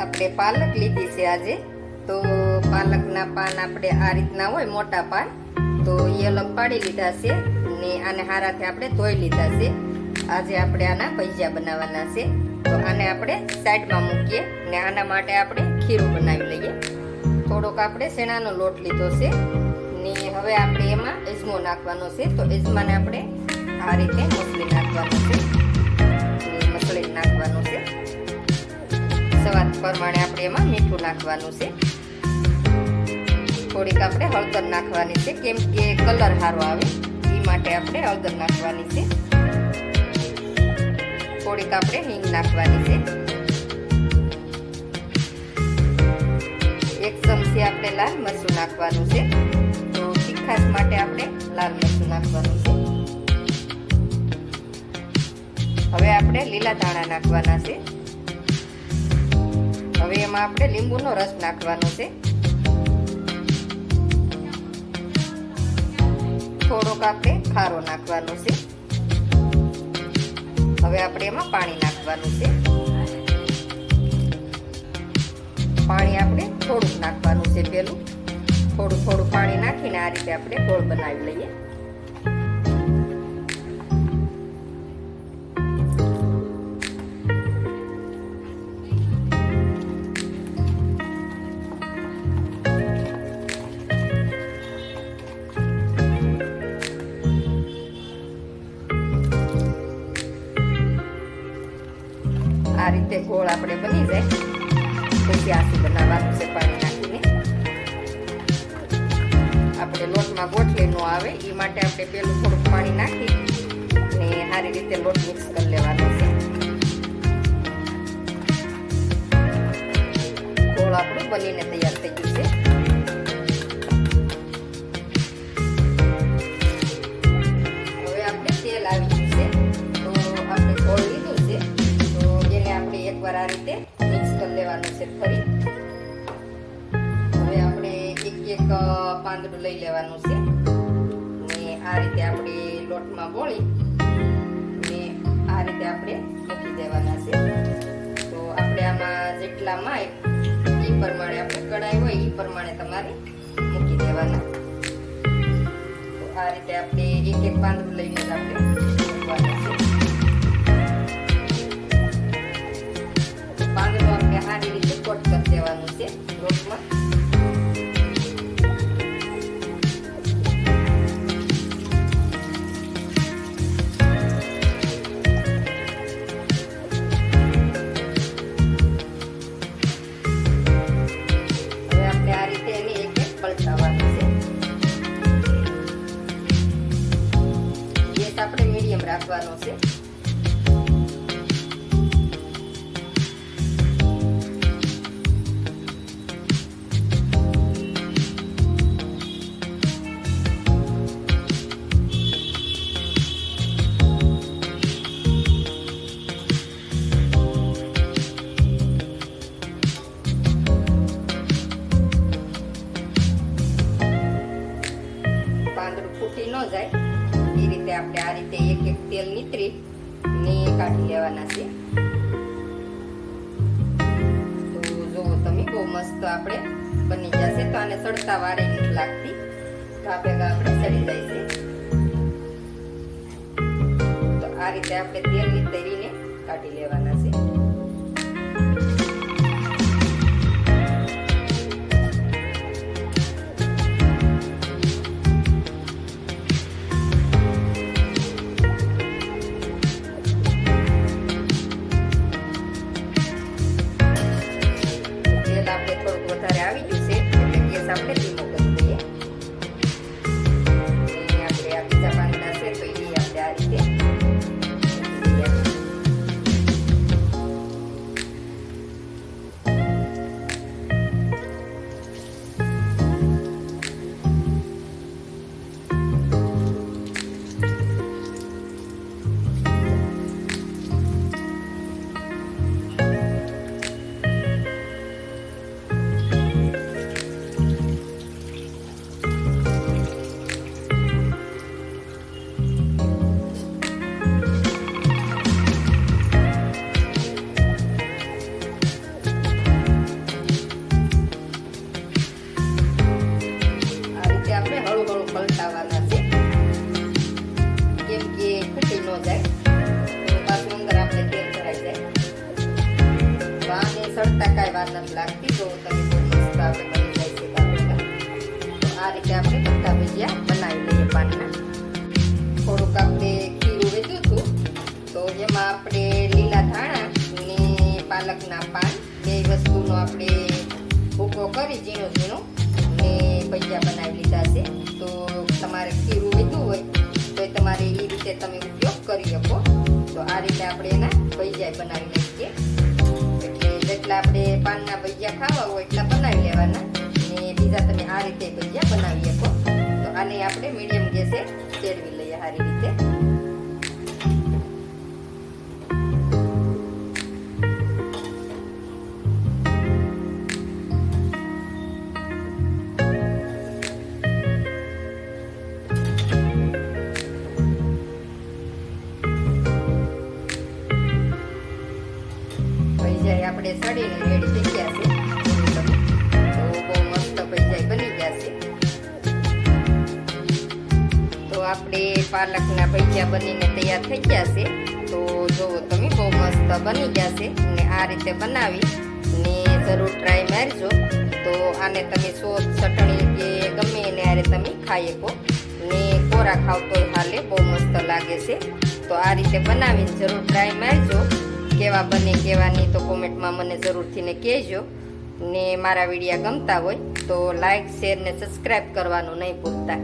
આપણે પાલક લીધી છે આજે. તો પાલકના પાન આપણે આ રીતના હોય મોટા પાન, તો એ અલગ પાડી લીધા છે ને આને હારાથી આપણે ધોઈ લીધા છે. આજે આપણે આના ભજીયા બનાવવાના છે. તો આને આપણે સાઈડમાં મૂકીએ ને આના માટે આપણે ખીરું બનાવી લઈએ. થોડોક આપણે શેણાનો લોટ લીધો છે ને હવે આપણે એમાં અજમો નાખવાનો છે. તો અજમાને આપણે આ રીતે મસળી નાખવાનો છે, મસળી નાખવાનું છે. સ્વાદ પ્રમાણે આપણે એમાં મીઠું નાખવાનું છે. થોડીક આપણે હળદર નાખવાની છે, કેમ કે કલર સારો આવે એ માટે આપણે હળદર નાખવાની છે. થોડીક આપણે હિંગ નાખવાની છે. 1 ચમચી આપણે લાલ મરચું નાખવાનું છે. તો તીખાશ માટે આપણે લાલ મરચું નાખવાનું છે. હવે આપણે લીલા ધાણા નાખવાના છે. હવે એમાં આપણે લીંબુનો રસ નાખવાનો છે. થોડોક આપણે ખારો નાખવાનો છે. હવે આપણે એમાં પાણી નાખવાનું છે. પાણી આપણે થોડુંક નાખવાનું છે. પેલું થોડું પાણી નાખીને આ રીતે આપણે ગોળ બનાવી લઈએ. આ રીતે ગોળ આપણે બની જાય પછી આસી બનાવવાનું છે. પાણી નાખીને આપણે લોટમાં ગોઠલી ન આવે એ માટે આપણે પેલું થોડુંક પાણી નાખી ને સારી રીતે લોટ મિક્સ કરી લેવાનો છે. ગોળ આપણું બનીને તૈયાર થઈ ગયું છે. હવે આપણે તેલ આવી ગયું છે. તો આપણે ગોળ લીધું છે, એકવાર આ રીતે મિક્સ કરી લેવાનું છે ફરી. હવે આપણે એક પાંદડું લઈ લેવાનું છે ને આ રીતે આપણે લોટમાં બોળી ને આ રીતે આપણે મૂકી દેવાના છે. તો આપણે આમાં જેટલા માય એ પ્રમાણે આપણે કઢાઈ હોય એ પ્રમાણે તમારે મૂકી દેવાના. તો આ રીતે આપણે એક પાંદડું લઈને જ આપણે મૂકવાનું છે. પાંદડું આપણે સારી રીતે કોટ કરી દેવાનું છે લોટમાં. હવે આપણે આ રીતે એને એક પલટાવવાનું છે. ગેસ આપણે મીડિયમ રાખવાનો છે. ફૂટી ન જાય એ રીતે આપણે આ રીતે એક તેલ નીતરી ને કાઢી લેવાના છે. તો જોવો તમે બહુ મસ્ત આપણે બની જશે. તો આને સડતા વારે નથી લાગતી, ઘા ભેગા આપણે સડી જાય છે. તો આ રીતે આપણે તેલ નીતરીને કાઢી લેવાના છે. આવી ગયું છે એટલે ગેસ આપણે ધીમો કરી દઈએ. આપણે આ બીજા પાંદડા છે તો એ આપણે આ રીતે સડતા કાંઈ વાર નથી લાગતી. તો તમે બહુ મસ્ત આપણે બની જાય છે પાપડીના. તો આ રીતે આપણે બધા ભજીયા બનાવી લઈએ પાનના. થોડુંક આપણે ખીરું વેચ્યું હતું તો એમાં આપણે લીલા ધાણા ને પાલકના પાન બે વસ્તુનો આપણે ભૂકો કરી ઝીણું ઝીણું ને ભજીયા બનાવી લીધા છે. તો તમારે ખીરું વેચ્યું હોય તો તમારે એ રીતે તમે ઉપયોગ કરી શકો. તો આ રીતે આપણે એના ભજીયા બનાવી લઈએ. એટલે જેટલા આપણે પાનના ભજીયા ખાવા હોય એટલા બનાવી લેવાના ને બીજા તમે આ રીતે ભજીયા બનાવી શકો. તો આને આપણે મીડિયમ ગેસે શેરવી લઈએ સારી રીતે. આપણે સડીને રેડી થઈ ગયા છે. તો બહુ મસ્ત ભજીયા બની ગયા છે. તો આપણે પાલકના ભજીયા બનીને તૈયાર થઈ ગયા છે. તો જોવો તમે બહુ મસ્ત બની ગયા છે ને આ રીતે બનાવી ને જરૂર ટ્રાય મારજો. તો આને તમે સોસ ચટણી કે ગમે એને આરે તમે ખાઈ શકો ને કોરા ખાવ તોય હાલે, બહુ મસ્ત લાગે છે. તો આ રીતે બનાવીને જરૂર ટ્રાય મારજો. કેવા બને કેવા નહીં તો કોમેન્ટમાં મને જરૂરથી ને કહેજો. ને મારા વિડીયા ગમતા હોય તો લાઈક શેર ને સબસ્ક્રાઈબ કરવાનું નહીં ભૂલતા.